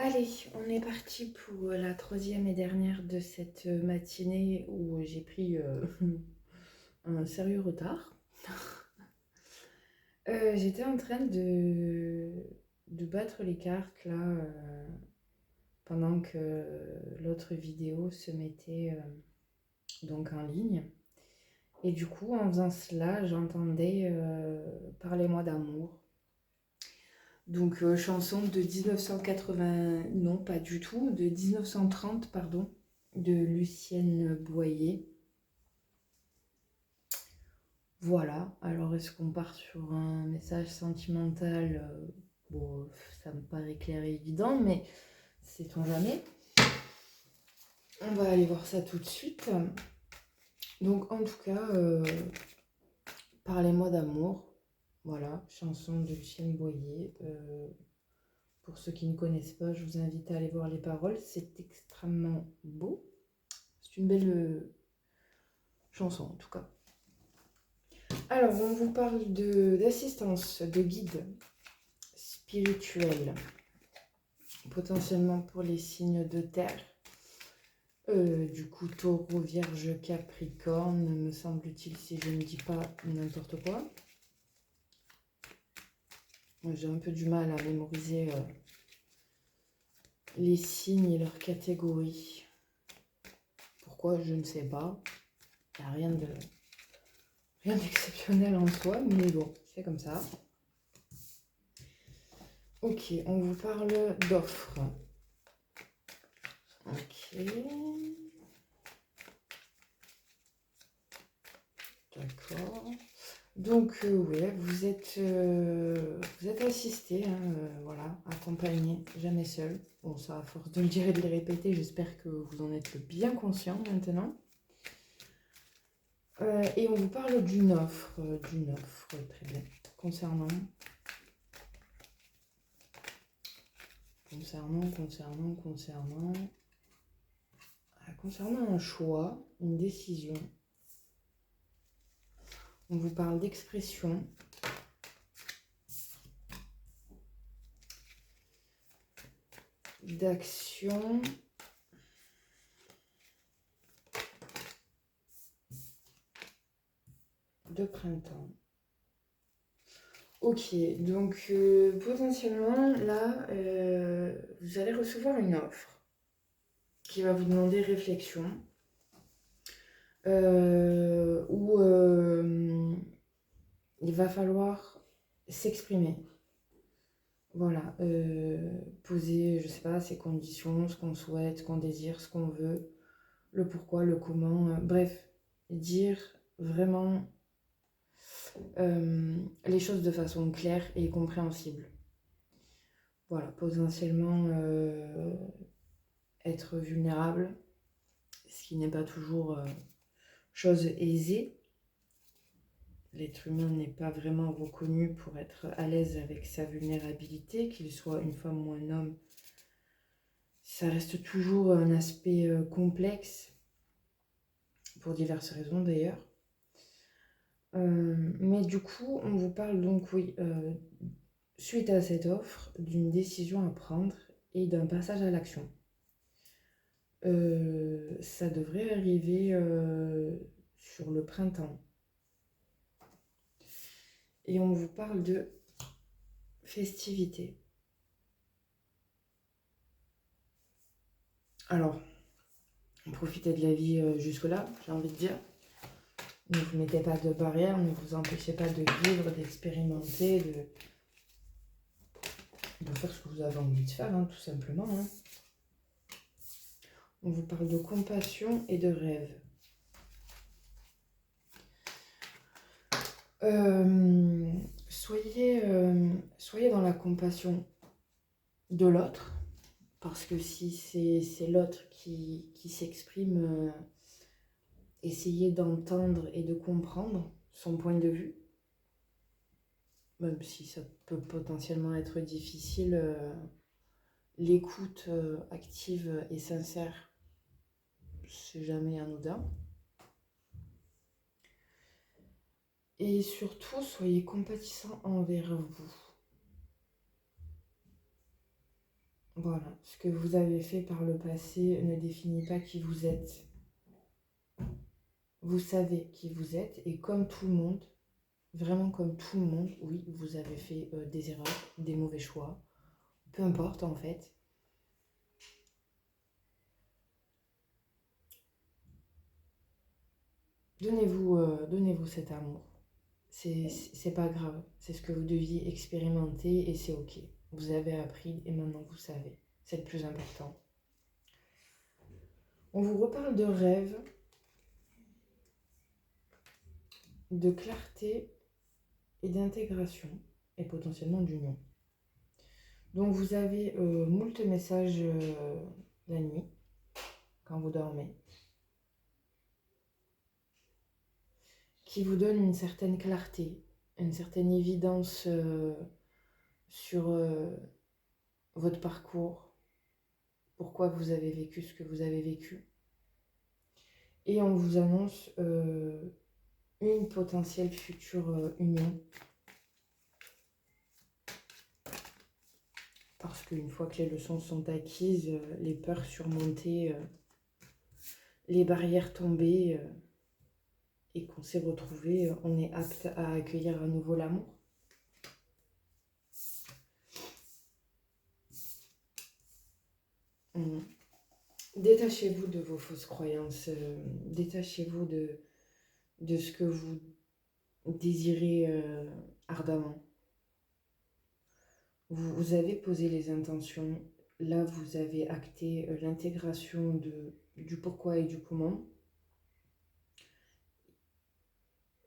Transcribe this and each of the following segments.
Allez, on est parti pour la troisième et dernière de cette matinée où j'ai pris un sérieux retard. J'étais en train de battre les cartes là pendant que l'autre vidéo se mettait donc en ligne. Et du coup, en faisant cela, j'entendais Parlez-moi d'amour. Donc, chanson de 1980, non pas du tout, de 1930, pardon, de Lucienne Boyer. Voilà, alors est-ce qu'on part sur un message sentimental? Bon, ça me paraît clair et évident, mais sait-on jamais? On va aller voir ça tout de suite. Donc, en tout cas, Parlez-moi d'amour. Voilà, chanson de Lucienne Boyer. Pour ceux qui ne connaissent pas, je vous invite à aller voir les paroles. C'est extrêmement beau. C'est une belle chanson en tout cas. Alors, on vous parle d'assistance, de guide spirituel, potentiellement pour les signes de terre. Du coup, taureau, vierge, capricorne, me semble-t-il, si je ne dis pas n'importe quoi. J'ai un peu du mal à mémoriser les signes et leurs catégories. Pourquoi, je ne sais pas. Il n'y a rien d'exceptionnel en soi, mais bon, c'est comme ça. Ok, on vous parle d'offres. Ok. D'accord. Donc, ouais, vous êtes assisté, hein, voilà, accompagné, jamais seul. Bon, ça, à force de me dire et de le répéter, j'espère que vous en êtes bien conscient maintenant. Et on vous parle d'une offre, très bien, concernant un choix, une décision. On vous parle d'expression, d'action, de printemps. Ok, donc potentiellement là, vous allez recevoir une offre qui va vous demander réflexion, où il va falloir s'exprimer. Voilà, poser, je sais pas, ses conditions, ce qu'on souhaite, ce qu'on désire, ce qu'on veut, le pourquoi, le comment, bref, dire vraiment les choses de façon claire et compréhensible. Voilà, potentiellement être vulnérable, ce qui n'est pas toujours chose aisée. L'être humain n'est pas vraiment reconnu pour être à l'aise avec sa vulnérabilité, qu'il soit une femme ou un homme. Ça reste toujours un aspect complexe, pour diverses raisons d'ailleurs. Mais du coup, on vous parle donc, oui, suite à cette offre, d'une décision à prendre et d'un passage à l'action. Ça devrait arriver sur le printemps. Et on vous parle de festivités. Alors, profitez de la vie jusque-là, j'ai envie de dire. Ne vous mettez pas de barrières, ne vous empêchez pas de vivre, d'expérimenter, de faire ce que vous avez envie de faire, hein, tout simplement. Hein. On vous parle de compassion et de rêve. Soyez dans la compassion de l'autre, parce que si c'est l'autre qui s'exprime, essayez d'entendre et de comprendre son point de vue, même si ça peut potentiellement être difficile, l'écoute active et sincère, c'est jamais anodin. Et surtout, soyez compatissant envers vous. Voilà, ce que vous avez fait par le passé ne définit pas qui vous êtes. Vous savez qui vous êtes et comme tout le monde, vraiment comme tout le monde, oui, vous avez fait des erreurs, des mauvais choix, peu importe en fait. Donnez-vous cet amour. C'est pas grave, c'est ce que vous deviez expérimenter et c'est ok. Vous avez appris et maintenant vous savez. C'est le plus important. On vous reparle de rêve, de clarté et d'intégration et potentiellement d'union. Donc vous avez moult messages la nuit quand vous dormez qui vous donnent une certaine clarté, une certaine évidence sur votre parcours, pourquoi vous avez vécu ce que vous avez vécu. Et on vous annonce une potentielle future union. Parce qu'une fois que les leçons sont acquises, les peurs surmontées, les barrières tombées, et qu'on s'est retrouvés, on est apte à accueillir à nouveau l'amour. Détachez-vous de vos fausses croyances, détachez-vous de ce que vous désirez ardemment. Vous avez posé les intentions, là vous avez acté l'intégration du pourquoi et du comment.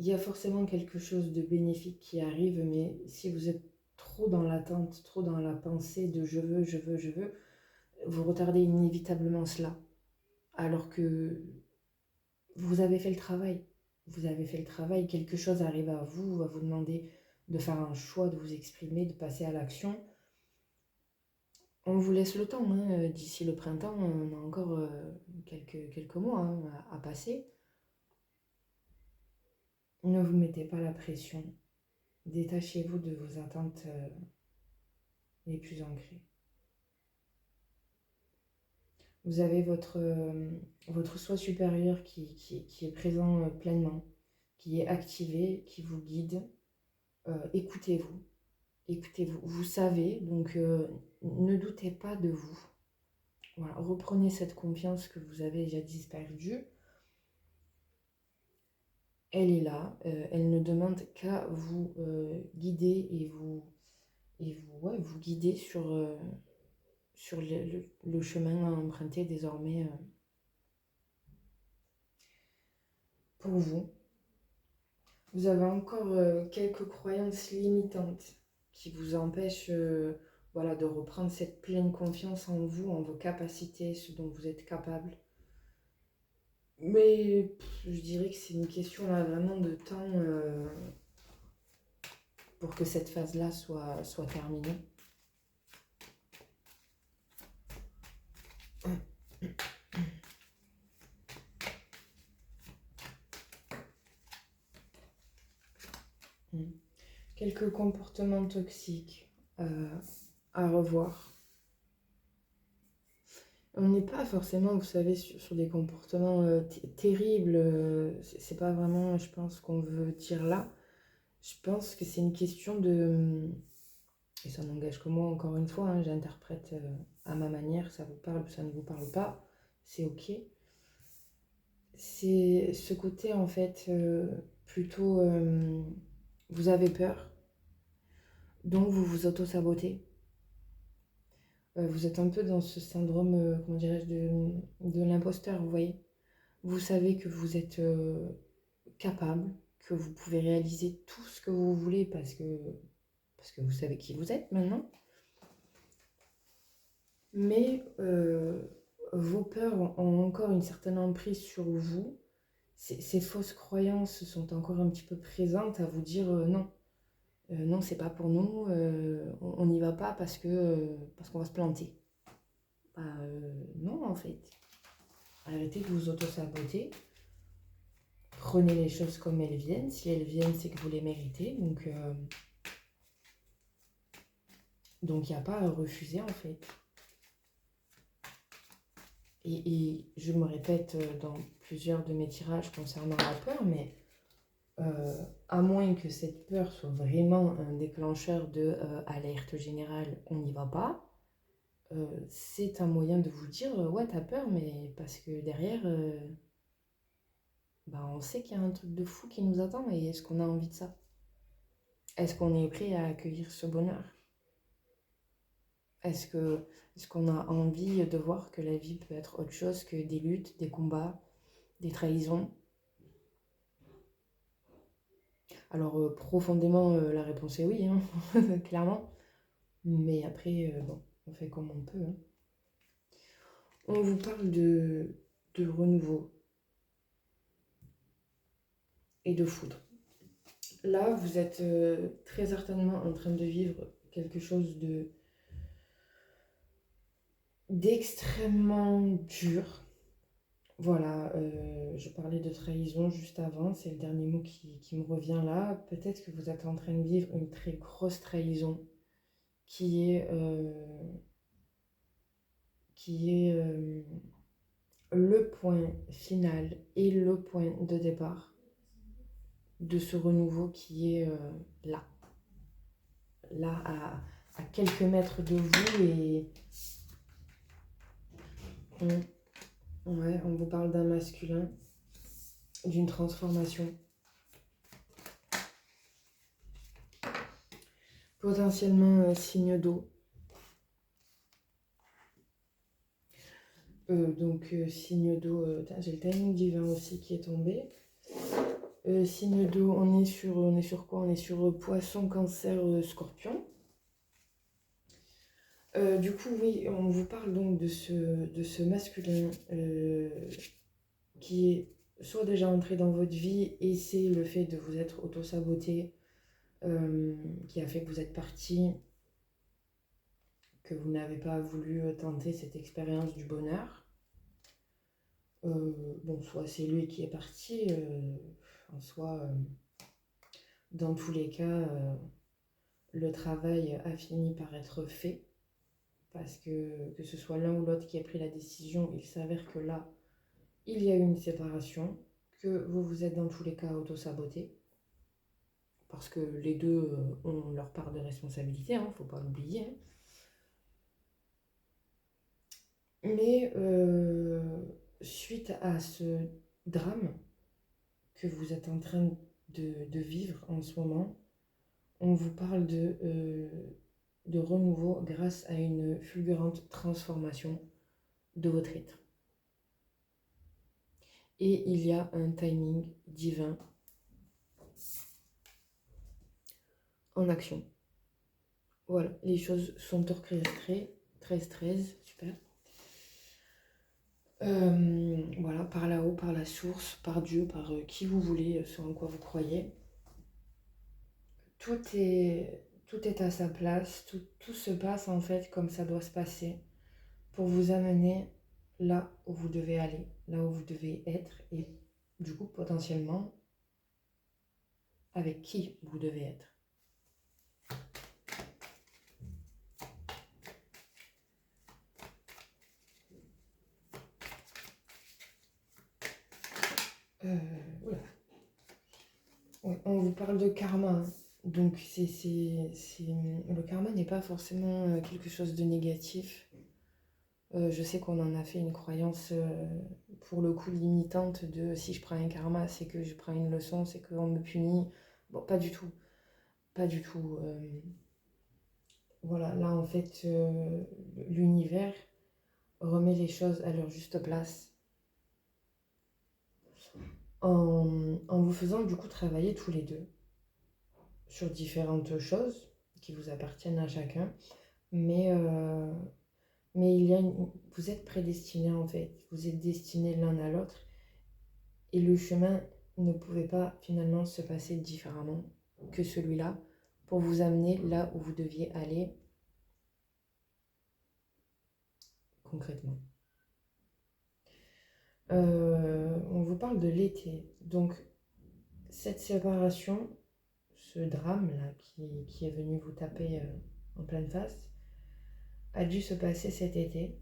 Il y a forcément quelque chose de bénéfique qui arrive, mais si vous êtes trop dans l'attente, trop dans la pensée de je veux, je veux, je veux, vous retardez inévitablement cela. Alors que vous avez fait le travail. Vous avez fait le travail, quelque chose arrive à vous, va vous demander de faire un choix, de vous exprimer, de passer à l'action. On vous laisse le temps, hein. D'ici le printemps, on a encore quelques mois hein, à passer. Ne vous mettez pas la pression. Détachez-vous de vos attentes les plus ancrées. Vous avez votre soi supérieur qui est présent pleinement, qui est activé, qui vous guide. Écoutez-vous. Écoutez-vous. Vous savez, donc ne doutez pas de vous. Voilà, reprenez cette confiance que vous avez jadis perdue. Elle est là. Elle ne demande qu'à vous guider et vous guider sur le chemin à emprunter désormais pour vous. Vous avez encore quelques croyances limitantes qui vous empêchent voilà, de reprendre cette pleine confiance en vous, en vos capacités, ce dont vous êtes capable. Mais je dirais que c'est une question là vraiment de temps pour que cette phase-là soit terminée. Quelques comportements toxiques à revoir. On n'est pas forcément, vous savez, sur des comportements terribles. C'est pas vraiment, je pense, qu'on veut dire là. Je pense que c'est une question de... Et ça n'engage que moi, encore une fois, hein, j'interprète à ma manière, ça vous parle ou ça ne vous parle pas, c'est ok. C'est ce côté, en fait, plutôt... vous avez peur, donc vous vous auto-sabotez. Vous êtes un peu dans ce syndrome, comment dirais-je, de l'imposteur, vous voyez. Vous savez que vous êtes capable, que vous pouvez réaliser tout ce que vous voulez parce que vous savez qui vous êtes maintenant. Mais vos peurs ont encore une certaine emprise sur vous. Ces fausses croyances sont encore un petit peu présentes à vous dire non. Non, c'est pas pour nous, on n'y va pas parce qu'on va se planter. Non, en fait. Arrêtez de vous auto-saboter. Prenez les choses comme elles viennent. Si elles viennent, c'est que vous les méritez. Donc, il n'y a pas à refuser, en fait. et je me répète dans plusieurs de mes tirages concernant la peur, mais à moins que cette peur soit vraiment un déclencheur de alerte générale, on n'y va pas, c'est un moyen de vous dire ouais, t'as peur, mais parce que derrière, bah, on sait qu'il y a un truc de fou qui nous attend, et est-ce qu'on a envie de ça? Est-ce qu'on est prêt à accueillir ce bonheur? Est-ce que, est-ce qu'on a envie de voir que la vie peut être autre chose que des luttes, des combats, des trahisons? Alors profondément, la réponse est oui, hein, clairement. Mais après, bon, on fait comme on peut, hein. On vous parle de renouveau et de foudre. Là, vous êtes très certainement en train de vivre quelque chose d'extrêmement dur. Voilà, je parlais de trahison juste avant, c'est le dernier mot qui me revient là. Peut-être que vous êtes en train de vivre une très grosse trahison qui est, le point final et le point de départ de ce renouveau qui est là, là à quelques mètres de vous, et on vous parle d'un masculin, d'une transformation, potentiellement signe d'eau. Donc signe d'eau, j'ai le timing divin aussi qui est tombé. Signe d'eau, on est sur quoi? On est sur poisson, cancer, scorpion. Du coup, oui, on vous parle donc de ce masculin qui est soit déjà entré dans votre vie, et c'est le fait de vous être auto-saboté qui a fait que vous êtes parti, que vous n'avez pas voulu tenter cette expérience du bonheur. Bon, soit c'est lui qui est parti, en soi, dans tous les cas, le travail a fini par être fait, parce que ce soit l'un ou l'autre qui a pris la décision, il s'avère que là, il y a eu une séparation, que vous vous êtes dans tous les cas auto-saboté, parce que les deux ont leur part de responsabilité, hein, faut pas l'oublier, hein. Mais suite à ce drame que vous êtes en train de vivre en ce moment, on vous parle de renouveau grâce à une fulgurante transformation de votre être. Et il y a un timing divin en action. Voilà, les choses sont orchestrées, 13-13, super. Voilà, par là-haut, par la source, par Dieu, par qui vous voulez, ce en quoi vous croyez. Tout est à sa place, tout se passe en fait comme ça doit se passer pour vous amener là où vous devez aller, là où vous devez être, et du coup potentiellement avec qui vous devez être. Oula. Ouais, on vous parle de karma, hein. Donc le karma n'est pas forcément quelque chose de négatif. Je sais qu'on en a fait une croyance pour le coup limitante de si je prends un karma, c'est que je prends une leçon, c'est qu'on me punit. Bon, pas du tout. Pas du tout. Voilà, là en fait, l'univers remet les choses à leur juste place en vous faisant du coup travailler tous les deux sur différentes choses qui vous appartiennent à chacun. Mais vous êtes prédestinés en fait, vous êtes destinés l'un à l'autre, et le chemin ne pouvait pas finalement se passer différemment que celui-là pour vous amener là où vous deviez aller concrètement. On vous parle de l'été, donc cette séparation, ce drame-là qui est venu vous taper en pleine face, a dû se passer cet été.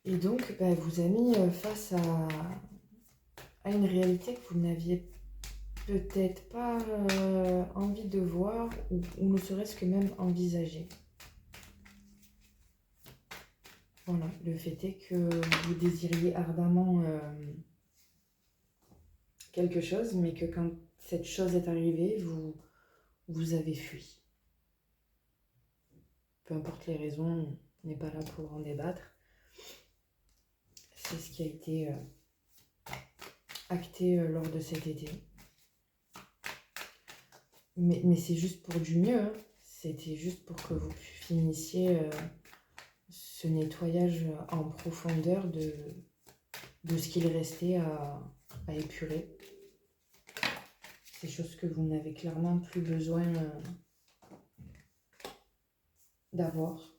Et donc, vous a mis face à une réalité que vous n'aviez peut-être pas envie de voir ou ne serait-ce que même envisager. Voilà, le fait est que vous désiriez ardemment quelque chose, mais que quand cette chose est arrivée, vous avez fui. Peu importe les raisons, on n'est pas là pour en débattre. C'est ce qui a été acté lors de cet été. Mais c'est juste pour du mieux, hein. C'était juste pour que vous finissiez ce nettoyage en profondeur de ce qu'il restait à épurer. Ces choses que vous n'avez clairement plus besoin d'avoir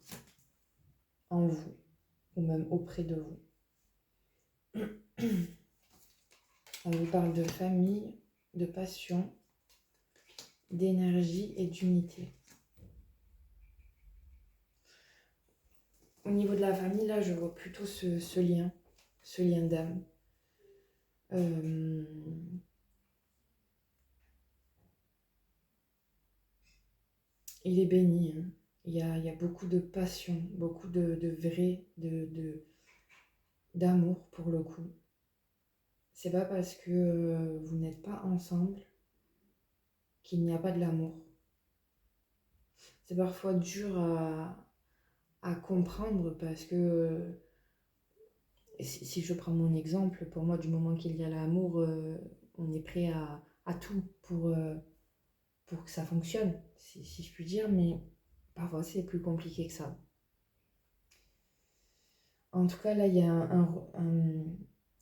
en vous ou même auprès de vous. On vous parle de famille, de passion, d'énergie et d'unité. Au niveau de la famille, là, je vois plutôt ce lien d'âme. Il est béni, hein. Il y a beaucoup de passion, beaucoup de vrai, d'amour pour le coup. C'est pas parce que vous n'êtes pas ensemble qu'il n'y a pas de l'amour. C'est parfois dur à comprendre parce que si je prends mon exemple, pour moi, du moment qu'il y a l'amour, on est prêt à tout pour que ça fonctionne, si je puis dire, mais parfois c'est plus compliqué que ça. En tout cas, là, il y a un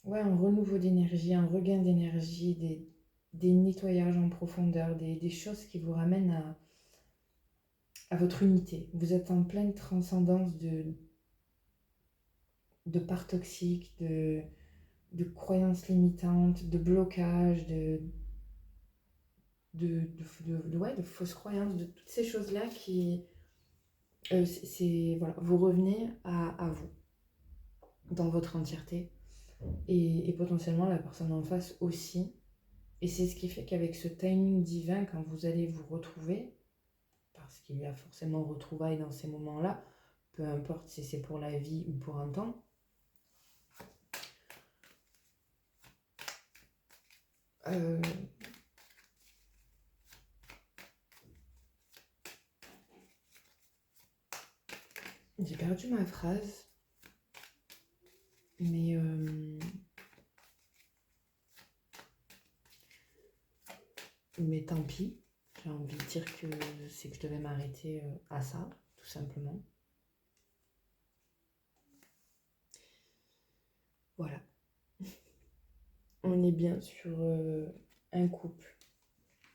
renouveau d'énergie, un regain d'énergie, des nettoyages en profondeur, des choses qui vous ramènent à votre unité. Vous êtes en pleine transcendance de parts toxiques, de croyances limitantes, de blocages, de fausses croyances, de toutes ces choses-là qui... voilà, vous revenez à vous, dans votre entièreté. Et potentiellement la personne en face aussi. Et c'est ce qui fait qu'avec ce timing divin, quand vous allez vous retrouver, parce qu'il y a forcément retrouvailles dans ces moments-là, peu importe si c'est pour la vie ou pour un temps, j'ai perdu ma phrase, mais tant pis. J'ai envie de dire que c'est que je devais m'arrêter à ça, tout simplement. Voilà. On est bien sur un couple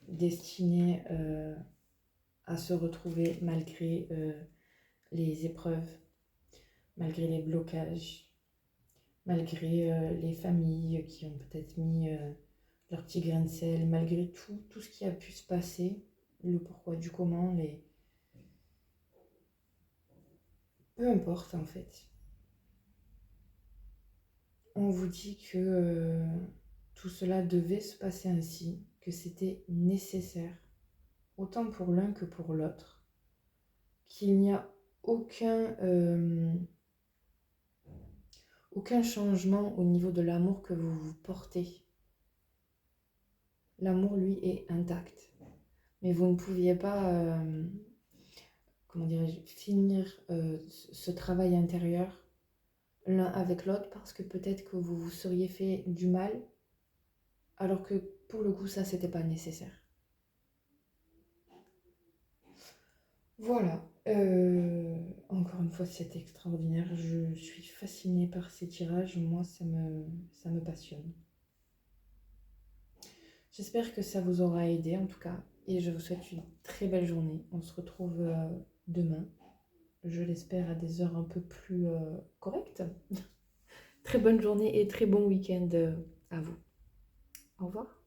destiné à se retrouver malgré les épreuves, malgré les blocages, malgré les familles qui ont peut-être mis leur petit grain de sel, malgré tout ce qui a pu se passer, le pourquoi du comment, peu importe en fait. On vous dit que tout cela devait se passer ainsi, que c'était nécessaire, autant pour l'un que pour l'autre, qu'il n'y a aucun changement au niveau de l'amour que vous vous portez. L'amour, lui, est intact. Mais vous ne pouviez pas, finir ce travail intérieur l'un avec l'autre parce que peut-être que vous vous seriez fait du mal, alors que pour le coup, ça, c'était pas nécessaire. Voilà. Encore une fois, c'est extraordinaire. Je suis fascinée par ces tirages. Moi, ça me passionne. J'espère que ça vous aura aidé en tout cas. Et je vous souhaite une très belle journée. On se retrouve demain. Je l'espère à des heures un peu plus correctes. Très bonne journée et très bon week-end à vous. Au revoir.